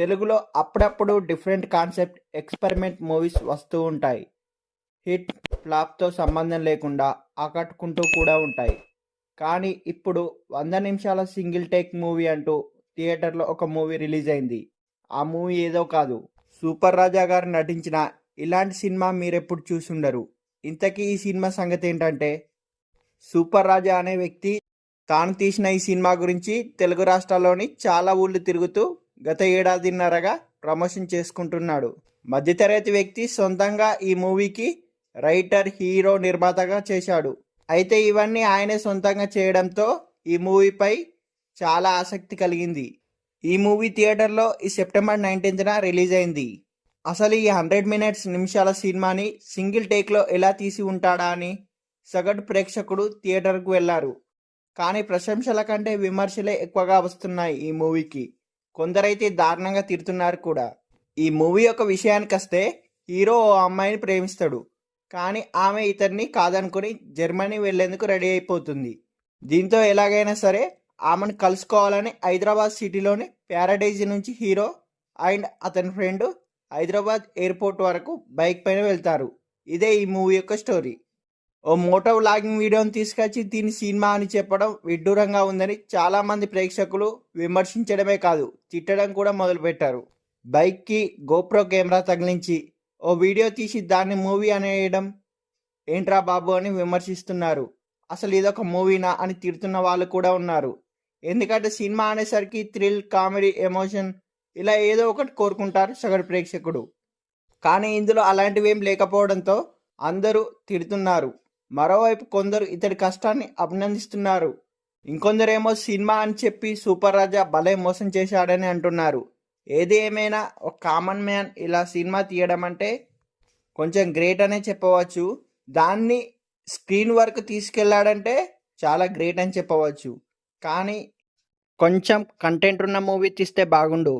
తెలుగులో అప్పుడప్పుడు different concept experiment movies వస్తూ ఉంటాయి. హిట్, ఫ్లాప్‌తో సంబంధం లేకుండా ఆకట్టుకుంటూ కూడా ఉంటాయి. కానీ ఇప్పుడు 100 నిమిషాల సింగిల్ టేక్ మూవీ అంటూ థియేటర్‌లో ఒక మూవీ రిలీజ్ అయింది. ఆ మూవీ ఏదో కాదు, సూపర్ రాజా గారు నటించిన ఇలాంటి సినిమా మీరెప్పుడు చూసుండరు. ఇంతకీ ఈ సినిమా సంగతేంటంటే, సూపర్ రాజా అనే వ్యక్తి తాను తీసిన ఈ సినిమా గురించి తెలుగు రాష్ట్రాల్లోని చాలా ఊళ్ళు తిరుగుతూ గత ఏడాదిన్నరగా ప్రమోషన్ చేసుకుంటున్నాడు. మధ్యతరగతి వ్యక్తి సొంతంగా ఈ మూవీకి రైటర్, హీరో, నిర్మాతగా చేశాడు. అయితే ఇవన్నీ ఆయనే సొంతంగా చేయడంతో ఈ మూవీపై చాలా ఆసక్తి కలిగింది. ఈ మూవీ థియేటర్లో ఈ సెప్టెంబర్ 19న రిలీజ్ అయింది. అసలు ఈ 100 నిమిషాల సినిమాని సింగిల్ టేక్లో ఎలా తీసి ఉంటాడా అని సగటు ప్రేక్షకుడు థియేటర్కు వెళ్లారు. కానీ ప్రశంసల కంటే విమర్శలే ఎక్కువగా వస్తున్నాయి ఈ మూవీకి. కొందరైతే దారుణంగా తిడుతున్నారు కూడా. ఈ మూవీ యొక్క విషయానికొస్తే, హీరో ఓ అమ్మాయిని ప్రేమిస్తాడు. కానీ ఆమె ఇతన్ని కాదనుకుని జర్మనీ వెళ్లేందుకు రెడీ అయిపోతుంది. దీంతో ఎలాగైనా సరే ఆమెను కలుసుకోవాలని హైదరాబాద్ సిటీలోని ప్యారడైజ్ నుంచి హీరో అండ్ అతని ఫ్రెండ్ హైదరాబాద్ ఎయిర్పోర్ట్ వరకు బైక్ పైన వెళ్తారు. ఇదే ఈ మూవీ యొక్క స్టోరీ. ఓ మోటో వ్లాగింగ్ వీడియోని తీసుకొచ్చి దీని సినిమా అని చెప్పడం విడ్డూరంగా ఉందని చాలామంది ప్రేక్షకులు విమర్శించడమే కాదు, తిట్టడం కూడా మొదలుపెట్టారు. బైక్కి గోప్రో కెమెరా తగిలించి ఓ వీడియో తీసి దాన్ని మూవీ అనేయడం ఏంట్రా బాబు అని విమర్శిస్తున్నారు. అసలు ఇదొక మూవీనా అని తిడుతున్న వాళ్ళు కూడా ఉన్నారు. ఎందుకంటే సినిమా అనేసరికి థ్రిల్, కామెడీ, ఎమోషన్ ఇలా ఏదో ఒకటి కోరుకుంటారు సగటు ప్రేక్షకుడు. కానీ ఇందులో అలాంటివేం లేకపోవడంతో అందరూ తిడుతున్నారు. మరోవైపు కొందరు ఇతడి కష్టాన్ని అభినందిస్తున్నారు. ఇంకొందరేమో సినిమా అని చెప్పి సూపర్ రాజా భలే మోసం చేశాడని అంటున్నారు. ఏది ఏమైనా ఒక కామన్ మ్యాన్ ఇలా సినిమా తీయడం అంటే కొంచెం గ్రేట్ అనే చెప్పవచ్చు. దాన్ని స్క్రీన్ వరకు తీసుకెళ్లాడంటే చాలా గ్రేట్ అని చెప్పవచ్చు. కానీ కొంచెం కంటెంట్ ఉన్న మూవీ తీస్తే బాగుండు.